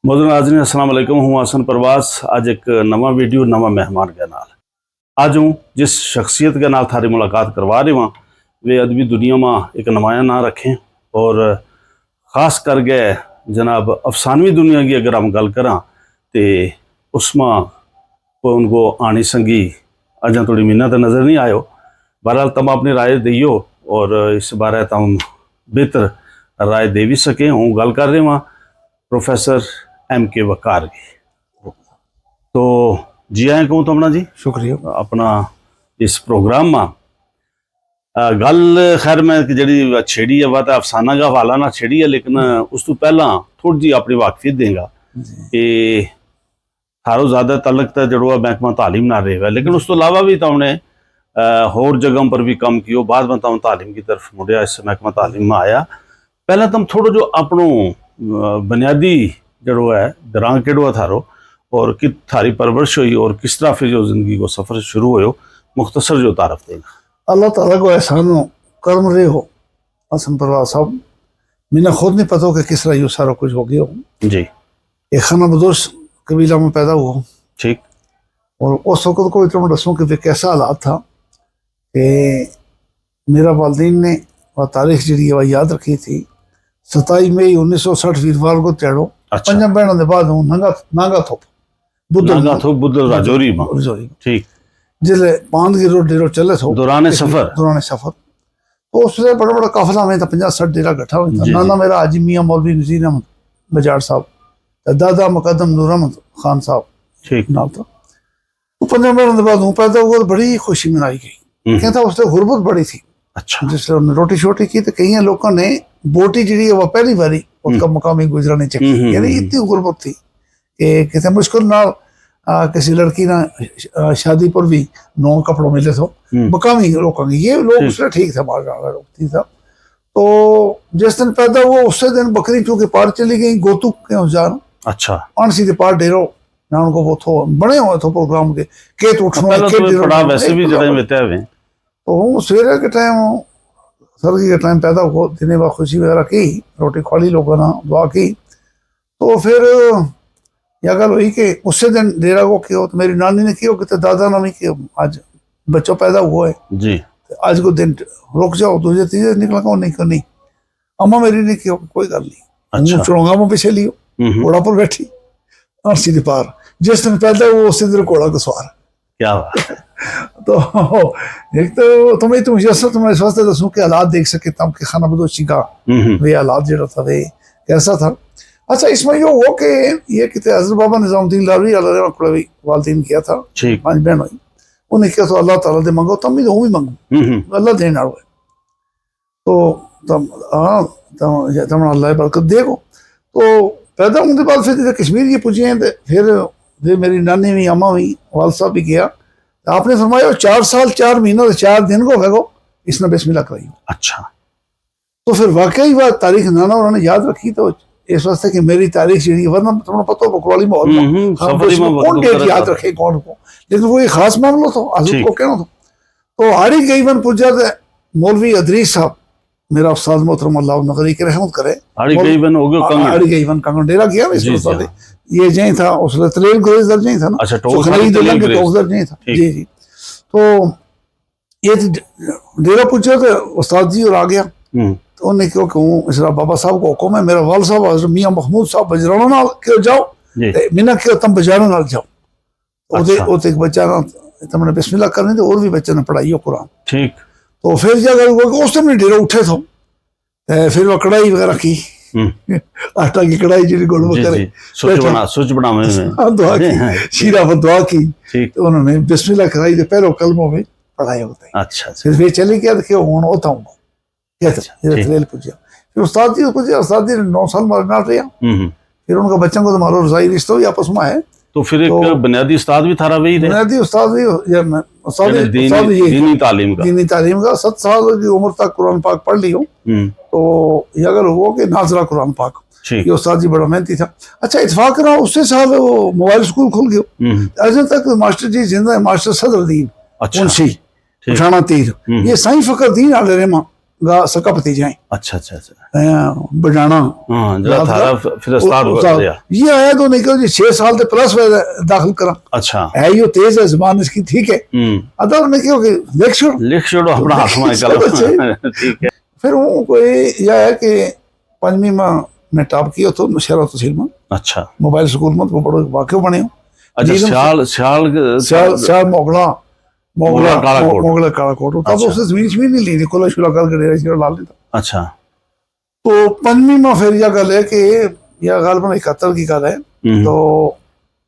मोहतरम नाज़रीन अस्सलाम वालेकुम। हूँ हसन परवास। आज एक नवा वीडियो नवा मेहमान के नाल आज हूँ जिस शख्सियत के नाल थारी मुलाकात करवा रहे वहाँ वे अदबी दुनिया में एक नुमाया ना रखें और ख़ास कर गए जनाब अफसानवी दुनिया की अगर हम गल करा तो उसमें उनको आनी संगी अजा थोड़ी मिन्नत नज़र नहीं आयो। बहरहाल तम अपनी राय दियो और इस बारे तम बेहतर राय दे भी सकें। हूँ गल कर रहे वहाँ प्रोफेसर MK वकार की। तो जी आए कहूँ तो अपना जी शुक्रिया अपना इस प्रोग्राम में गल खैर मैं जी छेड़ी है वह तो अफसाना का हवाला ना छेड़ी है, लेकिन उस तो पहला थोड़ी जी अपनी वाकफियत देंगा कि थारो ज़्यादा तलक तो जड़ो महकमा तालीम ना रहेगा, लेकिन उस तो अलावा भी तो हमने होर जगहों पर भी कम किया। बाद में तो तालीम की तरफ मुड़िया, इस महकमा तालीम में आया। पहले तुम थोड़ा जो अपनों बुनियादी जड़ो है दरां केड़ो थारो और कि थारी परवरिश हुई और किस तरह फिर जो जिंदगी को सफ़र शुरू हो मुख्तसर जो तारफ देगा। अल्लाह ताला को एहसान हो कर्म रहे हो हसन परवास साहब। मैंने खुद नहीं पता हो कि किस तरह ये सारा कुछ हो गया हो जी। एक खाना बदोश कबीला में पैदा हुआ ठीक। और उस वक्त को इतना दसूँ कि वे कैसा हालात था कि मेरा वालदीन ने वह तारीख जी वह याद रखी थी 27 मई 1960 वीरवार को तेड़ो। अच्छा। पंजा बहनों के बाद हूँ नागा थोप बुद्धल राजौरी में ठीक जिले पांद की रोड डेरो चले थो दौरान सफर तो उससे बड़ा बड़ा काफिला में था 50-60 डेरा इकट्ठा हुआ था। नाना मेरा हाजी मियाँ मौलवी नज़ीर अहमद बजाड़ साहब, दादा मुकदम नूर अहमद खान साहब ठीक नाम था। तो 15 मिनट बाद हूँ पैदा हुआ तो बड़ी खुशी मनाई गई। कहता उससे गुरबत बड़ी थी। अच्छा। जिसने उन्होंने रोटी शोटी की तो कई लोगों ने बोटी जी वह पहली बारी उसका मुकामी गुजरा नहीं चकी, यानी इतनी गुरबत थी कि कितने मुश्किल ना किसी लड़की ना शादी पर भी 9 कपड़ों मिले थे मुकामी लोगों के। ये लोग उससे ठीक था, ठीक था। तो जिस दिन पैदा हुआ उससे दिन बकरी चूंकि पार चली गई गोतू के हजार। अच्छा। अनसी पार डेरो ना उनको वो थो बने हुए थे प्रोग्राम के केत उठना वैसे भी तो सवेरे के टाइम सर्दी के टाइम पैदा हुआ दिन बाद खुशी वगैरह की रोटी खाली लोगों ने दुआ की। तो फिर यह गल हुई कि उससे दिन डेरा को किया तो मेरी नानी ने किया कि दादा ने भी किया आज बच्चों पैदा हुआ है जी आज को दिन रुक जाओ दूसरे तीसरे निकला को नहीं करनी। अम्मा मेरी ने किया कोई गल नहीं। अच्छा। चुड़ोंगा में पीछे लियो घोड़ा पर बैठी और सीधे पार जिस दिन पैदा हुआ उस दिन घोड़ा को सवार। क्या बात। तो एक तो तुम्हें तुम मुझे तुम्हारे स्वास्थ्य दसूं के हालात देख सके तम के खाना बदोशी का वे हालात जो था वे कैसा था। अच्छा इसमें यो हो कि ये कितने हज़रत बाबा निज़ामुद्दीन लाहौरी अल्लाह वालदीन किया था 5 बहन हुई उन्हें किया तो अल्लाह ताला दे मंगो तम भी तो भी मंगो अल्लाह देने वाला है तो तम हाँ तम अल्लाह बरकत देखो। तो पैदा होने के बाद फिर कश्मीर की पूछे हैं फिर मेरी नानी भी अम्मा भी वाल साहब भी गया। आपने फरमाया 4 साल 4 महीना 4 दिन को है इसने बिस्मिल्लाह कराई। अच्छा। तो फिर वाकई बात तारीख नाना उन्होंने याद रखी तो इस वास्ते कि मेरी तारीख जी वरना तुम्हें पता बकवाली माहौल में कौन डेट याद रखे कौन को, लेकिन वो एक खास मामला था आजू को कहना था। तो हारी गईबन पूजा मौलवी अदरीस साहब मेरा उस्ताद मोहतरम अल्लाह नगरी के रहमत करे हारी गईबन कंगन डेरा गया ना ये जहीं था उसने तलेल गोरेज दर जहीं था ना। अच्छा। दर जहीं था जी जी। तो ये डेरा पूछा तो उस्ताद जी और आ गया तो उन्हें क्यों कहूँ इसरा बाबा साहब को हुक्म है मेरा वाल साहब हज़रत मियाँ महमूद साहब बजराना नाल क्यों जाओ मिना क्यों तम बजाना नाल जाओ। अच्छा। ओते एक बच्चा ना तुमने बिस्मिल्लाह करनी तो और भी बच्चे ने पढ़ाई हो कुरान ठीक। तो फिर जगह उस टाइम डेरा उठे थे फिर वो कढ़ाई वगैरह की आटा की कढ़ाई जी गोल करे सुच बना दुआ की शीरा पर दुआ की तो उन्होंने बिस्मिल्लाह कराई तो पहले कलमों में पढ़ाई होता है। अच्छा। फिर चले गया देखियो हूँ होता हूँ फिर उस्ताद जी पूछे उस्ताद जी ने 9 साल मारे नाल रहा फिर उनका बच्चों को तो मारो रजाई रिश्ता भी आपस में है। तो फिर एक बुनियादी उस्ताद भी थारा वही रहे बुनियादी उस्ताद भी दीनी तालीम का 7 साल की उम्र तक कुरान पाक पढ़ ली हूँ। तो ये अगर हुआ कि नाजरा कुरान पाक ये उस्ताद जी बड़ा मेहनती था। अच्छा इत्तेफाक रहा उससे साल वो मोबाइल स्कूल खुल गया अजय तक मास्टर जी जिंदा है मास्टर सदरुद्दीन मुंशी उठाना तीर ये साईं फकर दीन आले रेमा सका भतीजा है अच्छा अच्छा अच्छा बजाना। हाँ जरा थारा फिर उस्ताद हो गया। ये आया तो नहीं कहो जी 6 साल से प्लस दाखिल करा। अच्छा है यो तेज है जुबान इसकी, ठीक है। अदर ने क्यों लिख छोड़ो अपना हाथ में कलम ठीक है। फिर वो कोई यह है कि 5वीं में मैं टॉप किया तो शहर तहसील में। अच्छा मोबाइल स्कूल में तो बड़ो वाक्य बने हो। अच्छा शाल मोगला काला कोट तब उसने जमीन नहीं ली थी, खुला शुला करके डेरा शेरा डाल देता। अच्छा तो 5वीं में फिर यह गल है कि यह गालबन 71 की गल है। तो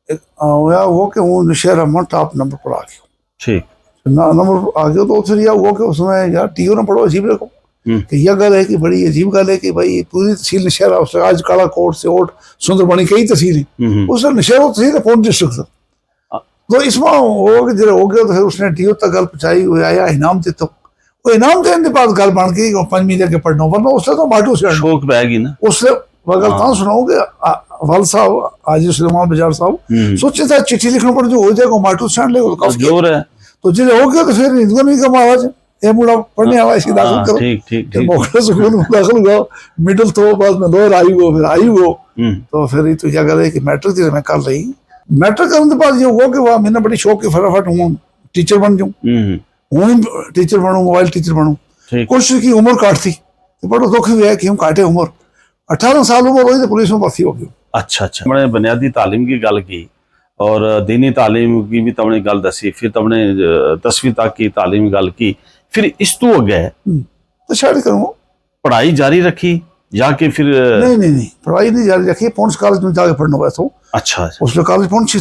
वो कि वो शहर में टॉप नंबर पर आ गया। ठीक नंबर आ गया तो फिर यह हुआ कि उसमें यार टीओ ना पढ़ो अजीब रखो कि यह गल है कि बड़ी अजीब गल है कि भाई पूरी तहसील नशहरा आज काला कोट से ओट सुंदरबनी कई तहसील है उसने नशहरा तहसील है पूर्ण डिस्ट्रिक्ट। तो इसमें हो गया तो फिर उसने टीओ तक गल पहुंचाई हुई आया इनाम देता वो इनाम देने के बाद गल बन गई 5वीं जाके पढ़ना वरना उसने तो बाटू से शौक पैगी ना उसने गल ता सुनाओगे वाल साहब आज सुलेमान बजार साहब सोचे था चिट्ठी लिखना पड़ जो हो जाएगा माटू स्टैंड लेगा जोर है तो जिले हो गया तो फिर हिंदू नहीं कमा आवाज ये मुड़ा पढ़ने वाला इसी दाखिल करो। ठीक ठीक ठीक मोखला स्कूल में दाखिल हुआ मिडिल तो बाद में लोअर आई वो फिर आई वो तो फिर तो क्या करे कि मैट्रिक थी मैं कर रही मैट्रिक करने के बाद ये हुआ कि वाह मैंने बड़ी शौक की फटाफट हूँ टीचर बन जाऊँ हूँ टीचर बनूँ मोबाइल टीचर बनूँ कोशिश की उम्र काट थी तो बड़ा दुख भी है कि हम काटे उम्र 18 साल उम्र हुई तो पुलिस में भर्ती हो गई। अच्छा अच्छा मैंने बुनियादी तालीम की गल की और दीनी तालीम की भी तुमने गल दसी फिर तुमने 10वीं तक की तालीम गल की फिर इस तो अगे तो शायद करूँ पढ़ाई जारी रखी जाके फिर नहीं पढ़ाई नहीं जारी रखी पौंस कॉलेज में जाके पढ़ना हुआ तो। अच्छा उसमें कॉलेज पहुंची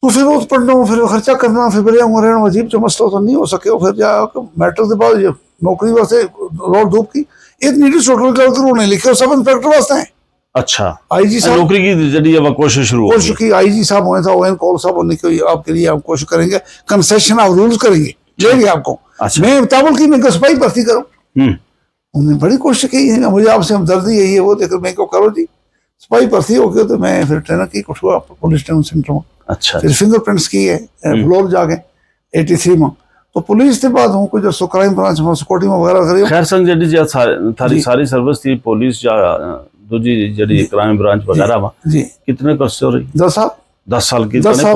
तो फिर वो पढ़ना फिर खर्चा करना फिर बड़े उम्र अजीब जो मसला तो नहीं हो सके फिर जा मैट्रिक के बाद नौकरी वास्ते रोड धूप की एक नीडी सोटल लिखे सब इंस्पेक्टर वास्ते है। अच्छा आईजी साहब नौकरी की जड़ी अब कोशिश शुरू कोशिश की आईजी साहब हुए था ओएन कॉल साहब होने की आपके लिए हम कोशिश करेंगे कंसेशन ऑफ रूल्स करेंगे लेंगे आपको। अच्छा मैं ताबल की मैं सिपाही भर्ती करूँ उन्होंने बड़ी कोशिश की है मुझे आपसे हमदर्दी यही है वो देखो मैं क्यों करो जी सिपाही भर्ती हो गया तो मैं फिर ट्रेनर की कुछ हुआ पुलिस ट्रेनिंग सेंटर में। अच्छा फिर फिंगरप्रिंट्स की है फ्लोर जाके 83 में तो पुलिस के बाद हूँ कुछ जो क्राइम ब्रांच में सिक्योरिटी में वगैरह करी खैर संग जड़ी थारी सारी सर्विस थी पुलिस या दूजी जड़ी क्राइम ब्रांच वगैरह में जी कितने कर्से हो रही 10 साल की 10 साल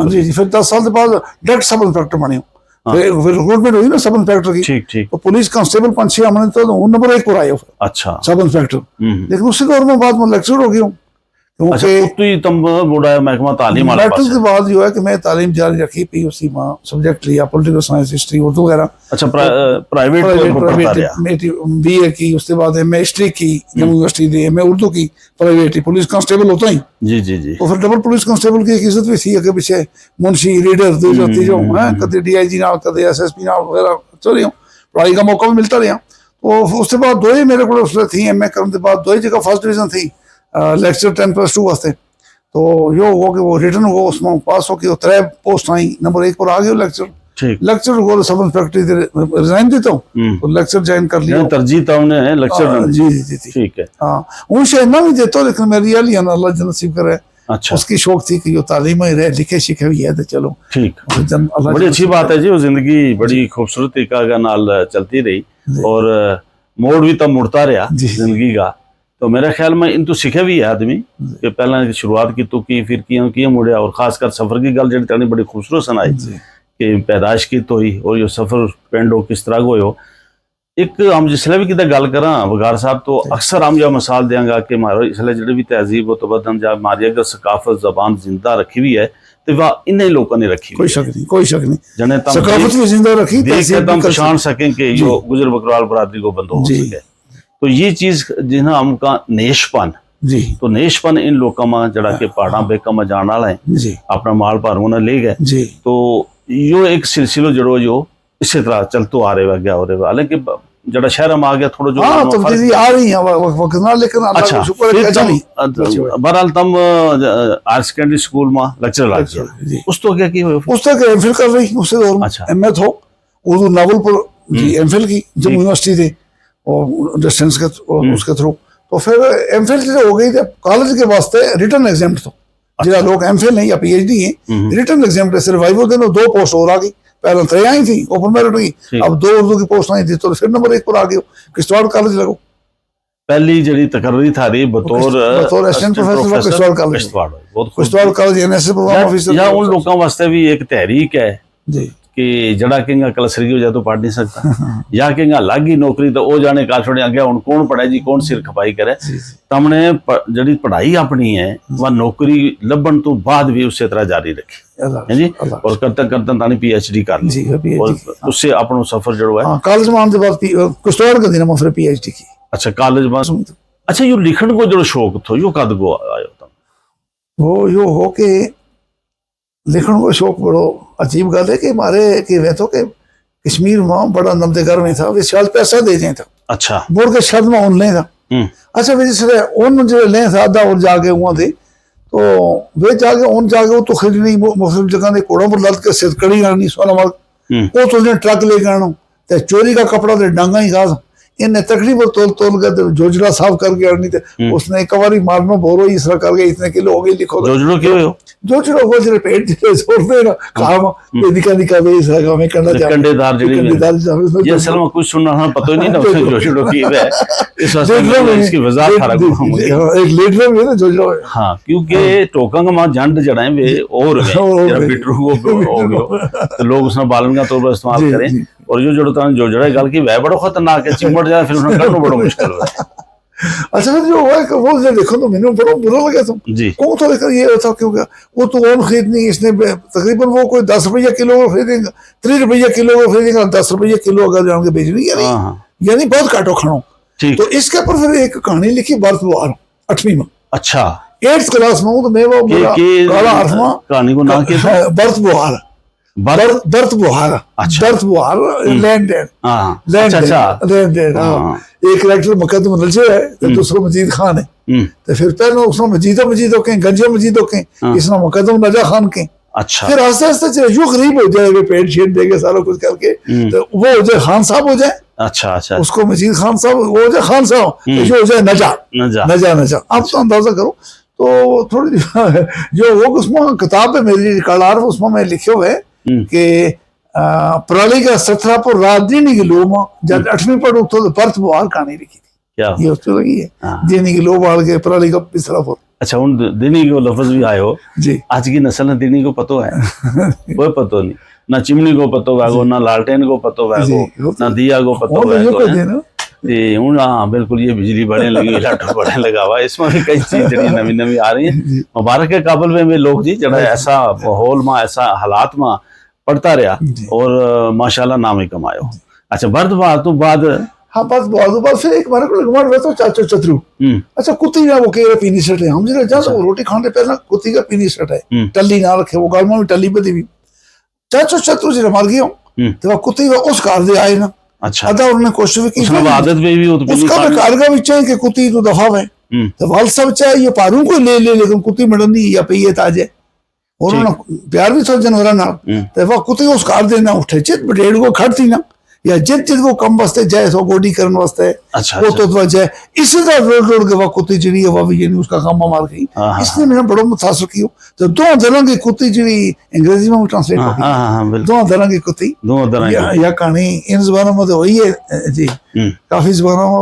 जी फिर 10 साल के बाद डायरेक्ट सब इंस्पेक्टर बने फिर रिक्रूटमेंट हुई ना सब इंस्पेक्टर की। ठीक ठीक तो पुलिस कांस्टेबल 5-6 हमने तो नंबर 1 पर आए। अच्छा सब इंस्पेक्टर लेकिन उसी दौर में बाद में लेक्चर हो गया क्योंकि तुम बुढ़ा महकमा तालीम मैट्रिक के बाद जो है कि मैं तालीम जारी रखी पीयूसी में सब्जेक्ट लिया पॉलिटिकल साइंस हिस्ट्री उर्दू वगैरह। अच्छा प्राइवेट बीए की उसके बाद एमए हिस्ट्री की जम्मू यूनिवर्सिटी दी एमए उर्दू की प्राइवेट पुलिस कांस्टेबल होता ही जी जी जी तो फिर डबल पुलिस कांस्टेबल की एक इज्जत भी थी आगे पीछे मुंशी रीडर तीजो कदे डीआईजी नाल कदे एसएसपी नाल वगैरह चल रही पढ़ाई का मौका भी मिलता रहा। तो उसके बाद दो ही मेरे को थी एमए करने के बाद 2 जगह फर्स्ट डिवीजन थी लेक्चर 10+2 वास्ते तो यो हो कि वो रिटर्न हो उसमें पास हो कि 3 पोस्ट आई नंबर 1 पर आ गया लेक्चर को सब इंस्पेक्टर रिजाइन देता हूँ तो लेक्चर ज्वाइन कर लिया तरजीह था उन्हें लेक्चर जी जी जी ठीक है। हाँ उनसे ना भी देता हूँ लेकिन मेरी अल्लाह नसीब करे। अच्छा उसकी शौक थी कि जो तालीम ही रहे लिखे शिखे भी है तो चलो ठीक बड़ी अच्छी बात है जी वो जिंदगी बड़ी खूबसूरत तरीका नाल चलती रही और मोड़ भी तब मुड़ता रहा जिंदगी का। तो मेरे ख्याल में इन तो सीखे भी है आदमी कि पहला शुरुआत की तो की फिर किया मुड़िया और खासकर सफर की गल जी बड़ी खूबसूरत सुनाई कि पैदाइश की तो ही और यो सफर पेंड हो किस तरह हो एक हम जिसले भी कितने गल करा वगार साहब तो अक्सर हम यह मिसाल देंगे कि मारो इसलिए जो भी तहजीब हो तो बदन जब हमारी अगर सकाफत जबान जिंदा रखी हुई है तो वह इन्हें लोगों ने रखी कोई शक नहीं जने सकाफत भी जिंदा रखी एकदम पहचान सकें कि यो गुजर बकरवाल बरादरी को बंद हो सके। तो ये चीज जिन्हें हमका नेशपन जी तो नेशपन इन लोगों में जड़ा के पहाड़ा बेका में जाने वाला है अपना माल पर होना ले गए जी तो यो एक सिलसिलो जड़ो जो इसी तरह चलतो आ रहे गया हो रहे हालांकि जड़ा शहर में आ गया थोड़ा जो आ रही है वक्त ना लेकिन अच्छा बहरहाल तुम हायर सेकेंडरी स्कूल में लेक्चर लग गया उस तो क्या की उस तक एमफिल कर रही उससे दौर में अच्छा एमए थो उर्दू नावल पर जी एमफिल की जम्मू यूनिवर्सिटी थी और डिस्टेंस के उसके थ्रू तो फिर एमफिल हो गई थी कॉलेज के वास्ते रिटर्न एग्जाम तो जिला लोग एमफिल नहीं या पीएचडी है रिटर्न एग्जाम सर्वाइवल दिन 2 पोस्ट और आ गई पहले 3 आई थी ओपन मेरिट की, ठीक। अब 2 उर्दू की पोस्ट आई थी तो फिर नंबर 1 पर आ गए, किश्तवाड़ कॉलेज लगो। पहली जड़ी तकर्री थारी बतौर assistant professor Kishtwar college, Kishtwar बहुत खुश। Kishtwar college NSS programme officer. या उन लोगों वास्ते भी एक तहरीक है जी कि जड़ा केगा कलसरी हो जाए तो पढ़ नहीं सकता या केगा अलग ही नौकरी तो वो जाने काल छोड़े आगे हुन कौन पढ़े जी, कौन सिर खपाई करे। तमने जड़ी पढ़ाई अपनी है वह नौकरी लभन तो बाद भी उसी तरह जारी रखी है जी, और करते करते तानी पीएचडी कर ली जी, और उससे अपनो सफर जड़ो है कॉलेज में आने के बाद किश्तवाड़ का दिन फिर पीएचडी की। अच्छा कॉलेज में। अच्छा यो लिखण को जो शौक थो यो कद को आयो तम? वो यो हो के लिखण को शौक बड़ो अजीब गल है कि मारे कि वे तो के कश्मीर में बड़ा नंदे घर में था, वे साल पैसा दे जाए था। अच्छा बोल के शब्द में उन ले था। अच्छा वे जिससे उन जो ले था आधा और जाके हुआ थे तो वे जाके उन जाके वो तो खरीदनी मुस्लिम जगह ने कोड़ा पर लद के सिरकड़ी गानी सोना मार वो तो ट्रक ले गानो ते चोरी का कपड़ा ते डांगा ही खा इन्हें तकरीबन तोल के जोजड़ा साफ करके आनी थे। उसने एक बारी मारनो बोरो इस तरह करके इतने किलो हो गई लिखो जोजड़ो क्यों हो जोजड़ो हो जरे पेट जरे छोड़ते ना काम ये निका वे इस तरह में करना चाहिए कंडेदार जड़ी ये असल में कुछ सुनना हाँ पता ही नहीं ना उसने जोजड़ो की है इस वास्ते इसकी वजह फर्क एक लीडर में ना जोजड़ो हाँ क्योंकि टोकंग मां जंड जड़ा है वे और जरा बिटरू को हो गयो तो लोग उसने बालन का तौर पर इस्तेमाल करें और जो जड़ता जो जड़ा गल की वह बड़ा खतरनाक है चिमट जाए फिर उन्हें करना बड़ा मुश्किल है। अच्छा फिर जो हुआ वो देखो तो मैंने बड़ा बुरा लगा तुम जी कौन तो लेकर ये होता क्यों गया वो तो ऑन खरीदनी इसने तकरीबन वो कोई 10 रुपया किलो को खरीदेगा 3 रुपया किलो को खरीदेगा 10 रुपया किलो अगर जान के बेचनी यानी बहुत काटो खानो। तो इसके ऊपर फिर एक कहानी लिखी बर्फबार 8वीं में। अच्छा 8th क्लास में तो मैं वो काला हरफमा कहानी को ना के बर्फबार बर्थ बुहार बर्थ बुहार लैंड एक कैरेक्टर मुकद्दम नलचे है तो दूसरा मजीद खान है तो फिर पहले उसने मजीदों के गंजे मजीदों के इसने मुकद्दम नजा खान के। अच्छा फिर आस्ते आस्ते जो गरीब हो जाए पेट शेट देके सारा कुछ करके तो वो हो जाए खान साहब हो जाए। अच्छा अच्छा उसको मजीद खान साहब वो हो जाए खान साहब जो हो जाए नजा नजा नजा नजा। आप तो अंदाजा करो तो थोड़ी जो वो उसमें किताब है मेरी कलार उसमें मैं लिखे हुए कि पराली का 17 पर रात दीनी की लो जब 8वीं पढ़ो तो बर्थ बुहार कहानी लिखी थी ये उसको लगी है दीनी की लो बाल के पराली का पिछला पर। अच्छा उन दीनी को लफ्ज भी आयो जी आज की नस्ल ने दीनी को पतो है कोई पतो नहीं ना चिमनी को पतो वागो ना लालटेन को पतो वागो ना दिया को पतो वागो हूँ। हाँ बिल्कुल ये बिजली बढ़ने लगी लाटो बढ़ने लगा हुआ इसमें भी कई चीज जड़ी नवी नवी आ रही है मुबारक के काबल में लोग जी जड़ा ऐसा माहौल में ऐसा हालात में पढ़ता रहा और माशाल्लाह नाम ही कमायो। अच्छा बर्दबार तो बाद हाँ बस बहुत बार फिर एक बार को लगवार हुआ तो चाचो चतरू अच्छा कुत्ती ना वो कह रहे पीनी शर्ट है हम जरा जा तो रोटी खाने पहले कुत्ती का पीनी शर्ट है टल्ली ना रखे वो गाल में टल्ली बदी भी चाचो चतरू जी मर गया तो वो कुत्ती का उस कार दे आए ना। अच्छा अदा उन्होंने कोशिश की उसकी आदत भी उसका कारगा भी चाहिए कि कुत्ती तो दफा है तो वाल सब चाहे ये पारू को ले लेकिन कुत्ती मड़नी या पे ताजे और उन्होंने प्यार भी था जानवर ना तो वह कुत्ती उस कार देना उठे चित बडेड़ को खड़ती ना या जित जित को कम वास्ते जाए तो गोडी करने वास्ते वो तो जाए इसी तरह रोड रोड के वह कुत्ती चिड़ी है वह भी यानी उसका काम मार गई इसने मैंने बड़ा मुतासर किया तो दो तरह की कुत्ती चिड़ी अंग्रेजी में ट्रांसलेट होगी दो तरह की कुत्ती या कहानी इन जुबानों में तो वही है जी काफी जुबानों में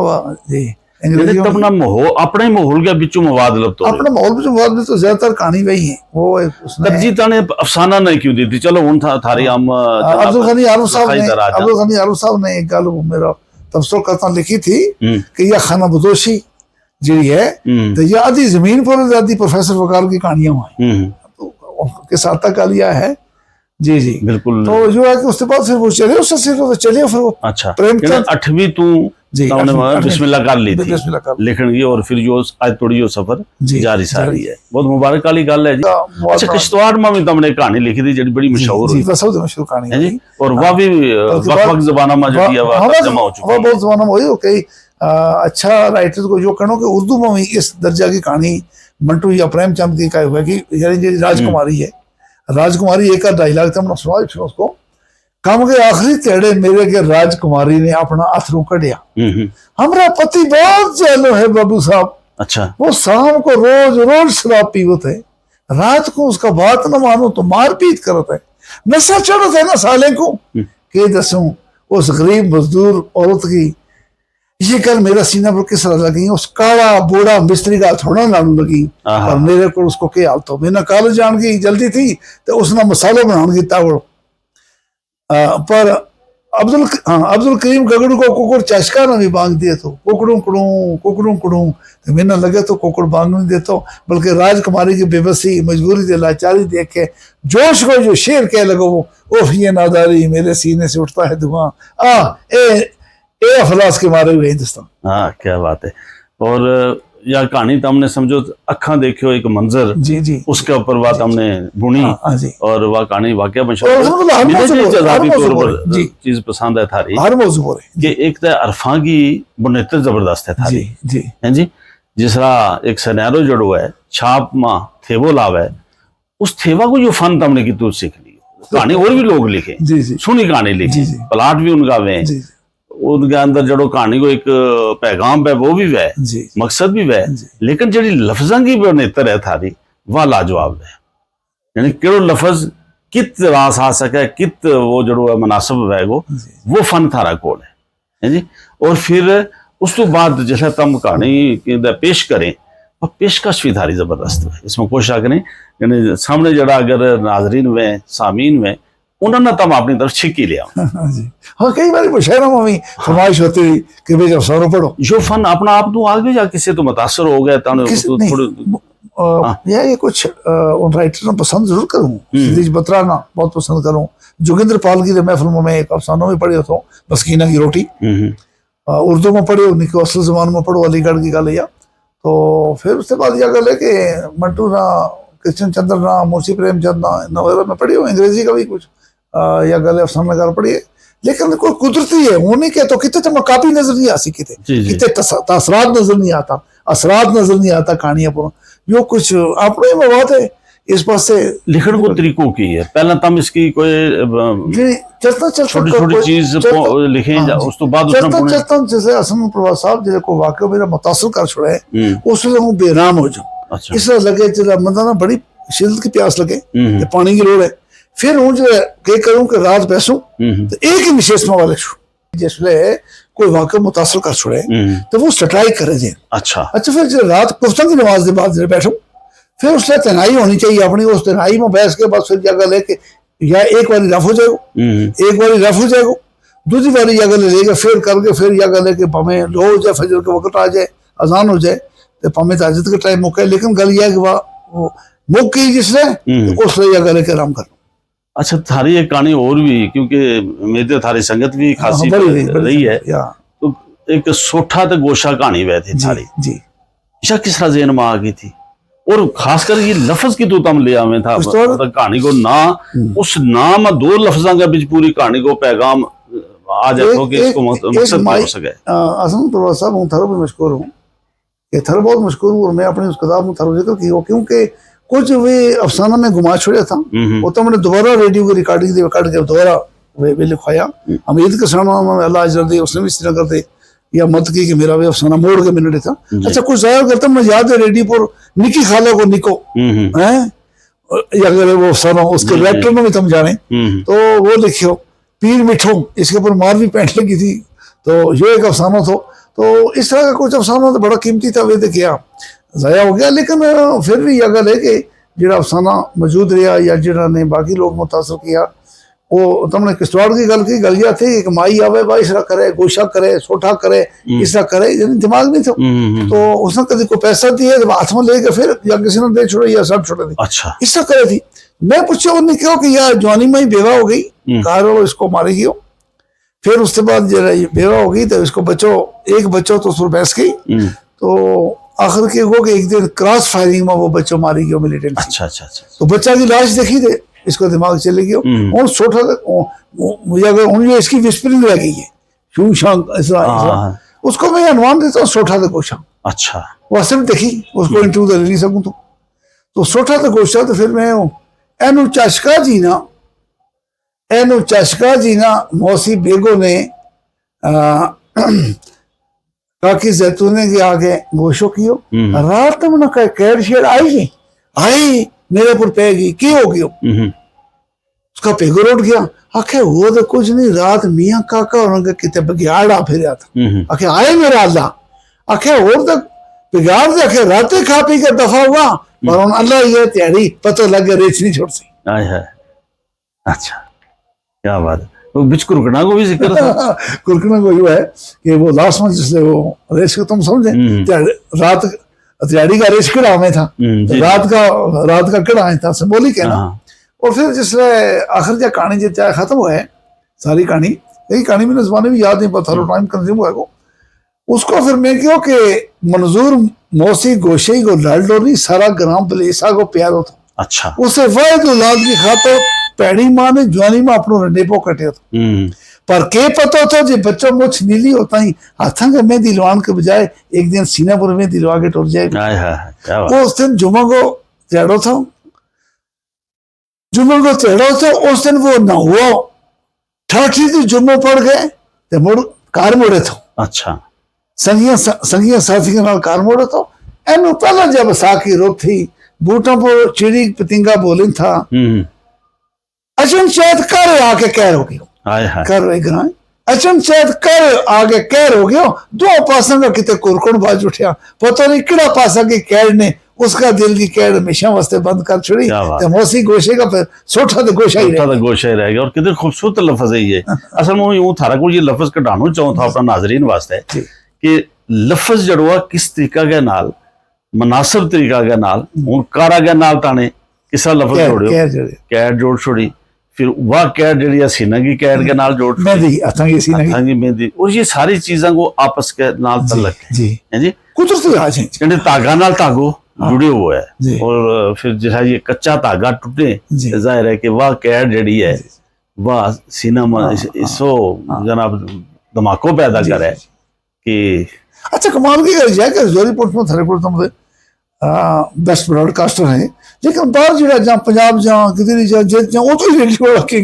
जी अपना माहौल अपने माहौल के बिचों मवाद लबतो अपने माहौल बिचों मवाद में तो ज्यादातर कहानी वही है वो तरजीह ताने अफसाना नहीं क्यों दी थी चलो उन थारी हम अब्दुल गनी आरिफ साहब ने एक गाल मेरा तबसर करता लिखी थी कि यह खाना बदोशी जी है तो ये आधी जमीन पर आधी प्रोफेसर वकाल की कहानियां हुई तो के साथ तक लिया है जी जी बिल्कुल। तो जो है कि उसके बाद फिर वो चले उससे तो चले फिर वो अच्छा प्रेमचंद 8वीं तू जी बिस्मिल्लाह कर ली थी लिखण की और फिर जो आज थोड़ी जो सफर जारी सारी है बहुत मुबारक वाली गल है जी। अच्छा किश्तवाड़ में भी तुमने कहानी लिखी थी जो बड़ी मशहूर हुई सबसे मशहूर कहानी है जी और वह भी वक्त जमाना में जो दिया हुआ जमा हो चुका है बहुत जमाना में हुई कई अच्छा राइटर को जो कहो कि उर्दू में इस दर्जा की कहानी मंटू या प्रेमचंद की का हुआ कि यानी राजकुमारी है राजकुमारी एक डायलॉग था हमने सुना फिर उसको कम के आखिरी तेड़े मेरे के राजकुमारी ने अपना अथरू कढ़िया हमारा पति बहुत चालू है बाबू साहब। अच्छा वो शाम को रोज रोज शराब पीवत है रात को उसका बात न मानो तो मारपीट करता है नशा चढ़ो थे ना साले को के दसूं उस गरीब मजदूर औरत की ये कर मेरा सीना पर किस तरह लगी, उस काला बूढ़ा मिस्त्री का थोड़ा नाम लगी और मेरे को उसको क्या हाल तो मैंने कॉलेज जान की जल्दी थी तो उसने मसाला बनाने की तावड़ पर अब्दुल करीम गगड़ू को कुकुर चशका ना भी बांध दिए तो कुकड़ू कुड़ू तो मैंने लगे तो कुकुर बांध नहीं देता, बल्कि राजकुमारी की बेबसी मजबूरी दे लाचारी देख के जोश को जो शेर कह लगो वो ओह ये नादारी मेरे सीने से उठता है धुआं ए अफलास के मारे हुए हिंदुस्तान। हाँ क्या बात है। और या कहानी तो हमने समझो अखा देखियो एक मंजर जी जी उसके ऊपर बात हमने बुनी जी और वह कहानी वाकया बन जी चीज पसंद है थारी हर मौजू पर कि एक तो अरफा की बुनेतर जबरदस्त है थारी जी हैं जी। जिस तरह एक सनैरो जड़ो है छाप माँ थेवो लावे उस थेवा को जो फन तुमने की तू सीख ली कहानी और भी लोग लिखे जी जी सुनी कहानी लिखी प्लाट भी उनका वे उनके अंदर जड़ो कहानी को एक पैगाम है वो भी वह मकसद भी वह, लेकिन जड़ी लफ्जा की बुनेतर है थारी वह लाजवाब है। यानी केड़ो लफज कित रास आ सके कित वो जड़ो है मुनासिब है वो फन थारा कोल है जी। और फिर उस तो बाद जैसे तुम कहानी पेश करें और पेशकश भी थारी जबरदस्त है, इसमें कोई शक नहीं। यानी सामने जड़ा अगर नाजरीन वे सामीन वे उन्होंने तम अपनी तरफ छिकी लिया जी। हाँ कई बार मुशायरा में फरमाइश होती है कि भाई जब सौरों पढ़ो जो फन अपना आप तो आगे जा किसी तो मुतासर हो गया ये कुछ उन राइटर ने पसंद जरूर करूँ, सिद्धीज बतराना बहुत पसंद करूँ, जोगिंद्र पाल की महफिलों में एक अफसानों में पढ़े होता हूँ बसकीना की रोटी, उर्दू में पढ़े उनकी असल जबान में पढ़ो अलीगढ़ की गल या तो फिर उसके बाद यह गल है कि मंटू ना कृष्ण चंद्र ना मुंशी प्रेमचंद ना वगैरह में पढ़ी हो, अंग्रेजी का भी कुछ या गले अफसाना कर पढ़िए, लेकिन कोई कुदरती है वो नहीं कहते कितने तो मकाबी नजर नहीं आ सी कितने असरात नजर नहीं आता, असरात नजर नहीं आता कहानियां पर जो कुछ अपने में बात है इस पास से लिखने को तरीकों की है। पहला तम इसकी कोई चलता छोटी छोटी चीज लिखे उस तो बाद चलता जैसे असम प्रवास साहब जिसे को वाकई मेरा मुतासर कर छोड़ा है उससे हूँ बेराम हो जाऊँ। इस तरह लगे जरा मतलब ना बड़ी शिद्दत की प्यास लगे पानी की लोड़ है, फिर हूँ जो के करूँ कि रात बैसूं तो एक ही विशेष में वाले जिसले कोई वाकई मुतासर कर छोड़े तो वो स्ट्राइक करे जे अच्छा फिर जो रात कुफ्तन की नमाज के बाद बैठो फिर उससे तनाई होनी चाहिए अपनी, उस तनाई में बैठ के बस फिर जगह लेके या एक बारी रफ हो जाएगा एक बारी रफ हो जाएगा दूसरी बारी जगह ले लेगा फिर करके फिर जगह लेके भावे लो हो जाए फजर के वक्त आ जाए अजान हो जाए तो भावे ताजत का टाइम मुके, लेकिन गल यह है कि वह मुक गई जिसने उसने जगह लेके आराम कर। अच्छा थारी एक कहानी और भी क्योंकि मेरे थारी संगत भी खासी रही है तो एक सोठा ते गोशा कहानी वह थी थारी जी ईशा किस तरह जेन में आ गई थी और खासकर ये लफ्ज की तो तम ले आवे था कहानी को ना उस नाम दो लफ्जा का बीच पूरी कहानी को पैगाम आ जाता कि इसको मकसद हो सके। असम प्रवास साहब हूँ थारो भी मशहूर हूँ ये थारो बहुत मशहूर हूँ और मैं अपनी उस किताब में थारो जिक्र की हो क्योंकि कुछ वे अफसाना में घुमा छोड़ा था वो तो मैंने दोबारा रेडियो की रिकॉर्डिंग काट के दोबारा वे लिखवाया अमीद के सामने अल्लाह अजर दे उसने भी इस तरह करते या मत की कि मेरा वे अफसाना मोड़ के मैंने था। अच्छा कुछ जाहिर करता मैं याद है रेडियो पर निकी खाला को निको है अगर वो अफसाना उसके डायरेक्टर में भी तुम जाने तो वो लिखियो पीर मिठो इसके ऊपर मार भी पैंट लगी थी तो ये एक अफसाना तो इस तरह का कुछ अफसाना तो बड़ा कीमती था वे किया ज़ाया हो गया, लेकिन फिर भी यह गल है कि जो अफसाना मौजूद रहा या जिन्होंने बाकी लोग मुतासर किया वो तुमने किश्तवाड़ की गल की गल यह थी कि माई आवे भाई इस तरह करे गोशा करे सोठा करे इस तरह करे दिमाग नहीं था तो उसने कभी कोई पैसा दिए हाथ में लेके फिर या किसी ने दे छोड़े या सब छोड़े थे अच्छा इस तरह करे थी। मैं पूछा उन्हें क्यों कि यार जवानी में ही बेवा हो गई कहा इसको मारेगी हो, फिर उसके बाद जरा बेवा हो गई तो इसको बच्चों एक बच्चों तो उसको बैस गई तो आखिर के वो कि एक दिन क्रॉस फायरिंग में वो बच्चों मारी गया मिलिटेंट। अच्छा तो बच्चा की लाश देखी थे इसको दिमाग चले गया और छोटा उन्हें इसकी विस्परिंग लग गई है शू शांग ऐसा उसको मैं अनुमान देता हूँ सोठा था गोशा। अच्छा वैसे भी देखी उसको इंटरव्यू तो ले नहीं सकूँ तो सोठा था गोशा तो फिर मैं एनु चशका जी ना मौसी बेगो ने काकी जैतूने के आगे गोशो कियो रात में ना कैर शेर आई मेरे पर पेगी की हो गयो उसका पेगर उठ गया। आखे वो तो कुछ नहीं, रात मियाँ काका उन्होंने कितने बगियाड़ा फिर आखे आए मेरा अल्लाह। आखे और तक बिगाड़ दे, आखे रातें खा पी के दफा हुआ, पर उन अल्लाह ये त्यारी पता लग गया रेच नहीं छोड़ती। अच्छा, क्या बात है। वो बिच कुरकना को भी जिक्र था। कुरकना को ये है कि वो लास्ट में जिसने वो रेस को तुम समझे, रात त्यारी का रेस किड़ा में था, रात का किड़ा था, सिंबॉलिक है ना। और फिर जिसले आखिर जो कहानी जो चाहे खत्म हुआ है, सारी कहानी यही कहानी मेरे जबाने में याद नहीं, पर थारो टाइम कंज्यूम हुआ को उसको फिर मैं क्यों कि मंजूर मौसी गोशे को लालडोरी सारा ग्राम बलेसा को प्यार होता। अच्छा, उसे वायद औलाद की खातर पैड़ी माँ ने जवानी में अपनो रंडेपो कटे था। पर के पता था जो बच्चों मुछ नीली होता ही हाथा के में दिलवान के बजाय एक दिन सीना पर में दिलवा के टूट जाएगा। वो उस दिन जुम्मा को तेड़ो था, उस दिन वो ना हुआ ठाठी थी, जुम्मो पड़ गए ते मुड़ कार मोड़े था। अच्छा, संगिया साथी के नाल कार मोड़े तो एनु पहला जब साकी रोक थी बूटों पर चिड़ी पतिंगा बोली था। अचन शायद कर आके कैर हो गयो, कर रही ग्रां अचन शायद कर आगे कैर हो गयो। दो पासा का किते कुरकुण बाज उठया, पता नहीं किड़ा पासा की कैर ने उसका दिल की कैर हमेशा वास्ते बंद कर छोड़ी। तो मौसी गोशे का फिर सोठा तो गोशा ही रह गया। और कितने खूबसूरत लफ्ज है ये। असल में यूं थारा को ये लफ्ज कढ़ाना चाहूं था अपना नाजरीन वास्ते कि लफ्ज जड़वा किस तरीका के नाल मुनासिब तरीका के नाल हुन कारा के नाल ताने किसा लफ्ज जोड़ियो, कैर जोड़ छोड़ी, फिर वह कैर जड़ी सीना की कैर के नाल जोड़ मेहंदी अथां की सीना की मेहंदी, और ये सारी चीज़ां को आपस के नाल तल्लक है जी। कुदरती राज है, कहते धागा नाल धागो जुड़े हुए है। और फिर जो है ये कच्चा धागा टूटे, जाहिर है कि वह कैर जड़ी है वह सीना में इसो जनाब धमाको पैदा करे कि। अच्छा, कमाल की गल है कि जोरीपुर में थरेपुर तो मुझे बेस्ट ब्रॉडकास्टर है, लेकिन बाहर जो जहाँ पंजाब जहाँ किधर जहाँ वो तो रेडियो वाला के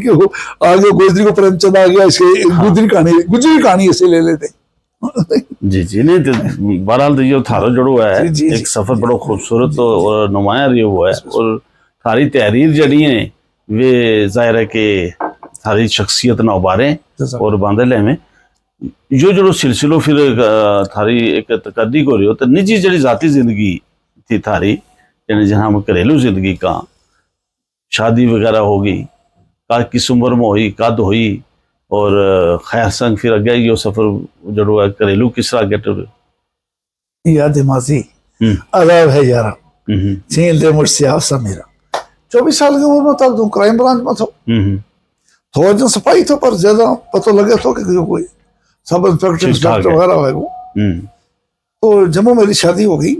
आगे गुजरी को प्रेमचंद आ गया, इसके गुजरी कहानी ऐसे ले लेते। जी नहीं तो बहरहाल तो ये थारो जड़ो है एक सफर बड़ा खूबसूरत और नुमाया रही हुआ है। और थारी तहरीर जड़ी है वे जाहिर है कि थारी शख्सियत न उबारे और बांधले में जो जो सिलसिलो फिर थारी एक तकद्दी को रही हो तो निजी जड़ी जाती जिंदगी थी थारी, यानी जहाँ हम घरेलू जिंदगी का शादी वगैरह होगी का किस उम्र में हुई कद हुई, और खैर संग फिर अगे यो सफर जड़ो है घरेलू किस तरह गए याद माजी अदाब है यारा छीन दे मुझसे आपसा मेरा 24 साल की उम्र में तब तुम क्राइम ब्रांच में थो, थोड़ा जो सफाई थो पर ज्यादा पता लगे तो कि जो कोई सब इंस्पेक्टर वगैरह है वो। तो जब मेरी शादी हो गई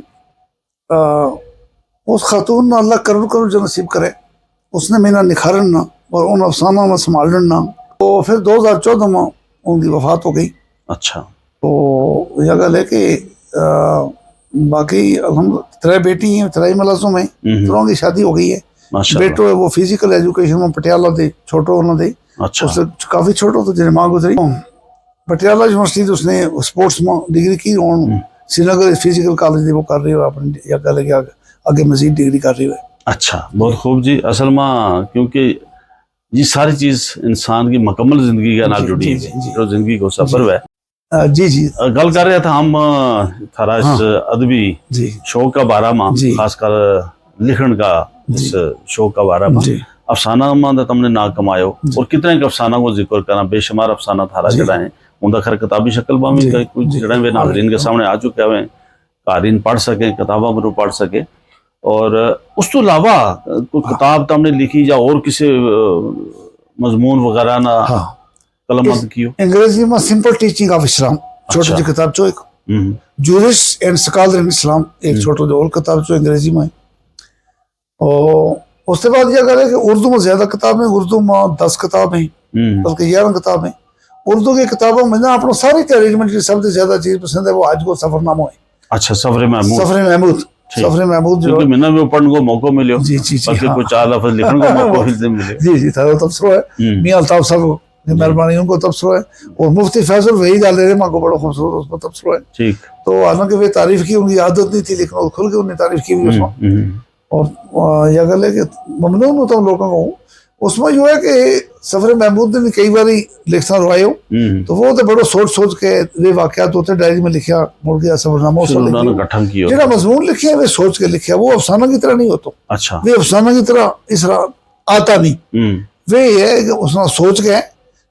उस खातून ने अल्लाह करोड़ करोड़ जो नसीब करे उसने मेरा निखारन ना और उन अफसाना में संभालन ना। तो फिर 2014 में उनकी वफात हो गई। अच्छा, तो यह गल है कि बाकी हम 3 बेटी हैं, 3 मलाजों में त्रों की शादी हो गई है। बेटो है वो फिजिकल एजुकेशन में पटियाला दे छोटो उन्होंने। अच्छा, उससे काफी छोटो तो जिन्हें माँ गुजरी पटियाला यूनिवर्सिटी उसने स्पोर्ट्स में डिग्री की और श्रीनगर फिजिकल कॉलेज वो कर रही हो अपनी या गल के आगे मजीद डिग्री कर रही है। अच्छा, बहुत खूब जी। असल में क्योंकि ये सारी चीज इंसान की मुकम्मल जिंदगी के नाल जुड़ी है, जो जिंदगी को सफर है। जी गल कर रहे था हम थारा इस अदबी शौक का बारा में, खासकर लिखण का इस शौक का बारा में अफसाना में तुमने ना कमायो और कितने अफसाना को जिक्र करना, बेशुमार अफसाना थारा जड़ा है उनका खैर किताबी शक्ल में कुछ जड़ा वे नाज़रीन के सामने आ चुके हैं, कारीन पढ़ सके, किताबा में पढ़ सके। और उस तो अलावा कोई किताब तुमने लिखी या और किसी मजमून वगैरह ना कलम कियो? अंग्रेजी में सिंपल टीचिंग ऑफ इस्लाम छोटी सी किताब चो एक जूरिस्ट एंड स्कॉलर इन इस्लाम एक छोटो जो और किताब चो अंग्रेजी में। और उसके बाद यह करे कि उर्दू में ज्यादा किताबें, उर्दू में 10 किताबें बल्कि 11 किताबें। उर्दू की किताबों में ना अपना सारी अरेंजमेंट की सबसे ज्यादा चीज पसंद है वो आज को सफरनामा है। अच्छा, सफर महमूद जो मैंने भी पढ़ने को मौका मिलो जी कुछ 4 लफ्ज लिखने को मौका मिले जी था तबसरो है मियां अल्ताफ साहब की मेहरबानी उनको तबसरो है। और मुफ्ती फैसल वही डाल रहे मां को बड़ा खूबसूरत उसमें तबसरो है। ठीक, तो हालांकि वे तारीफ की उनकी आदत नहीं थी लेकिन खुल के उन्हें तारीफ की हुई उसमें। और यह गल है कि ममनून होता हूँ लोगों को उसमें जो है कि सफर महमूद ने कई बार लिखना रवाए हो तो वो तो बड़ो सोच सोच के वे वाकयात होते डायरी में लिखा मुड़ गया सफरनामा जो मजमून लिखे वे सोच के लिखे वो अफसाना की तरह नहीं होता। अच्छा वे अफसाना की तरह इस तरह आता नहीं वे ये है कि उसने सोच के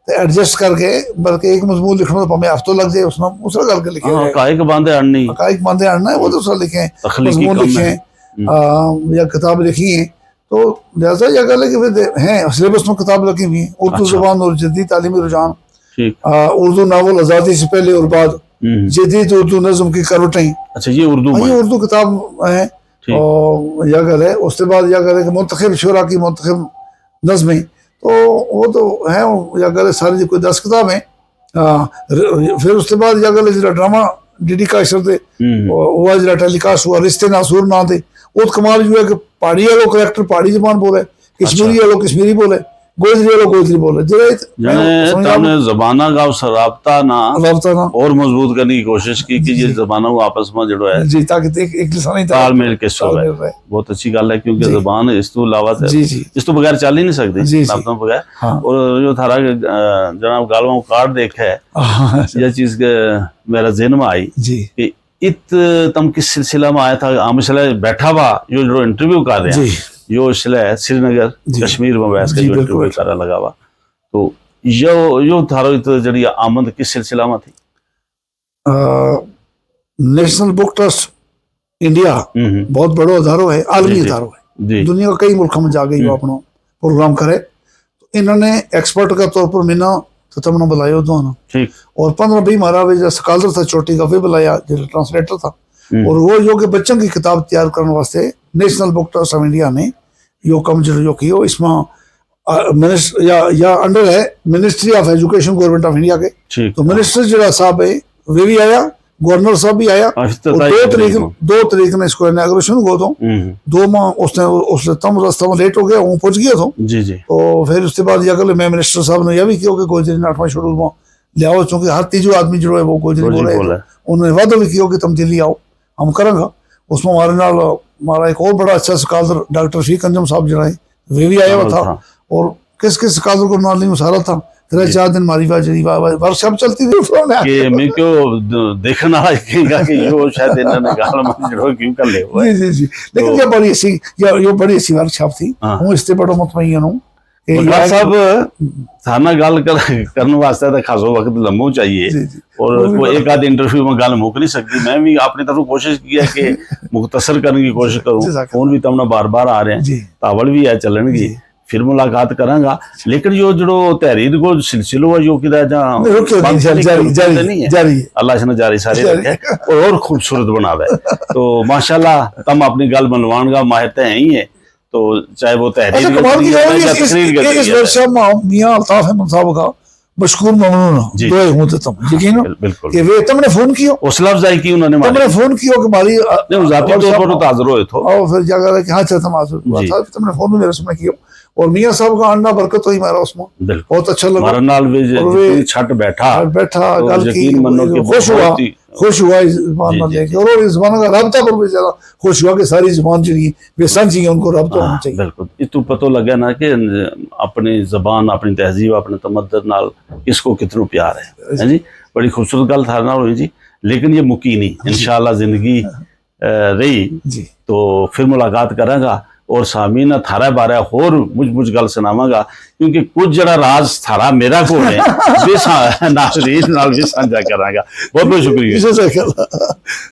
एडजस्ट करके बल्कि एक मजमून लिखना तो हमें हफ्तों लग जाए उसने दूसरा करके लिखे हकाइक बांधे अड़ना है वो दूसरा लिखे मजमून लिखे या किताब लिखी है तो लिहाजा यह गल है कि फिर हैं सिलेबस में किताब लगी हुई है उर्दू ज़बान और जदीद तालीमी रुझान उर्दू नावल आज़ादी से पहले और बाद जदीद उर्दू नज़म की करवटें। अच्छा ये उर्दू किताब है और यह गल है उसके बाद यह गल है कि मुंतखब शुरा की मुंतखब नज़में तो वो तो है यह गल है सारी कोई 10 किताबें। फिर उसके बाद यह गल है जो ड्रामा डीडी का असर थे वो जो टेलीकास्ट हुआ रिश्ते नासूर ना थे वो कमाल जो है कि पहाड़ी वालों करैक्टर पहाड़ी जबान बोले कश्मीरी वालों कश्मीरी बोले गोजरी वालों गोजरी बोले जबाना का राब्ता ना और मजबूत करने की कोशिश की कि ये जबाना को आपस में जो है जी ताकि एक तालमेल के बहुत अच्छी गल है क्योंकि जबान इस तो अलावा इस तो बगैर चल ही नहीं सकती बगैर। और जो थारा जनाब गालवा कार्ड देखा है यह चीज मेरा जहन में आई कि इत तम किस सिलसिला में आया था आम बैठा हुआ जो इंटरव्यू कर रहे हैं यो श्रीनगर कश्मीर में बैठ के जो इंटरव्यू कर लगा हुआ तो यो थारो जड़ी आमद किस सिलसिला में थी? नेशनल बुक ट्रस्ट इंडिया बहुत बड़ो अदारो है आलमी अदारो है दुनिया कई मुल्कों में जा गई वो अपना प्रोग्राम करे तो इन्होंने एक्सपर्ट का तौर पर मिना तो तुमने बुलाया दोनों और 15-20 महाराज स्कॉलर था चोटी का भी बुलाया जो ट्रांसलेटर था और वो जो कि बच्चों की किताब तैयार करने वास्ते national book trust of India ने यो कम जो किया इसमें या अंडर है ministry of education government of India के तो मिनिस्टर जो साहब है वे भी आया गवर्नर साहब भी आया दो तरीक ने इसको इनॉग्रेशन हुआ तो 2 माह उसने तम रास्ता में लेट हो गया वो पहुंच गया तो तो फिर उसके बाद यह गल मैं मिनिस्टर साहब ने यह भी किया कि गोजरी 8वां शेड्यूल में लियाओ चूंकि हर तीसरा आदमी जो है वो गोजरी बोल रहे उन्होंने वादा भी किया कि तुम दिल्ली आओ हम करेंगे। उसमें हमारे नाल हमारा एक और बड़ा अच्छा स्कॉलर डॉक्टर फीक अंजम साहब जो है वे भी आया हुआ था और किस किस स्कॉलर को नाल नहीं सारा था 3-4 दिन हमारी वर्कशॉप चलती थी कि मैं क्यों देखना है कि यो शायद इन्होंने गाल में जो क्यों कर ले हुआ जी जी लेकिन ये बड़ी अच्छी वर्कशॉप थी हूं इससे बड़ो मुतमईन हूं साहब थाना गल करने वास्ते तो खासो वक्त लंबो चाहिए और कोई एक आध इंटरव्यू में गल मुक नहीं सकती। मैं भी अपनी तरफ कोशिश किया कि मुख्तसर करने की कोशिश करूं फोन भी तमना बार आ रहे हैं तावल भी है चलनगी फिर मुलाकात करांगा लेकिन यो जो तहरीर को सिलसिलो है यो कि अल्लाह इसने जारी सारे रखे और खूबसूरत बनावे तो माशाल्लाह तम अपनी गल मनवान का माहिर तो है ही है तो चाहे वो तहरीर मियां अल्ताफ अहमद साहब का मशकूर ममनून दुआ हूं तो तुम यकीन बिल्कुल कि वे तुमने फोन किया हौसला अफजाई की उन्होंने तुमने फोन किया कि हमारी जाती तौर पर तो हाजिर हुए थे और फिर क्या कहा कि हाँ तुम हाजिर हुआ था तुमने फोन भी मेरे सामने किया और मियां साहब का आना बरकत हुई हमारा उसमें बहुत अच्छा लगा हमारे नाल भी छट बैठा गल की खुश हुआ इस ज़बान में लेके और इस ज़बान का रब्ता पर भी ज़्यादा खुश हुआ कि सारी ज़बान जी वे समझी उनको रब्ता होना चाहिए। बिल्कुल इतु पतो लगे ना कि अपनी ज़बान अपनी तहजीब अपने तमद्दुन नाल इसको कितना प्यार है जी बड़ी खूबसूरत गल थारे नाल हुई जी लेकिन ये मुकी नहीं इंशाअल्लाह जिंदगी रही जी तो फिर मुलाकात करांगा और सामीना थारा बारे होर मुझ गल सुनावांगा क्योंकि कुछ जरा राज थारा मेरा को है नाज़रीन नाल भी साझा करांगा। बहुत बहुत शुक्रिया।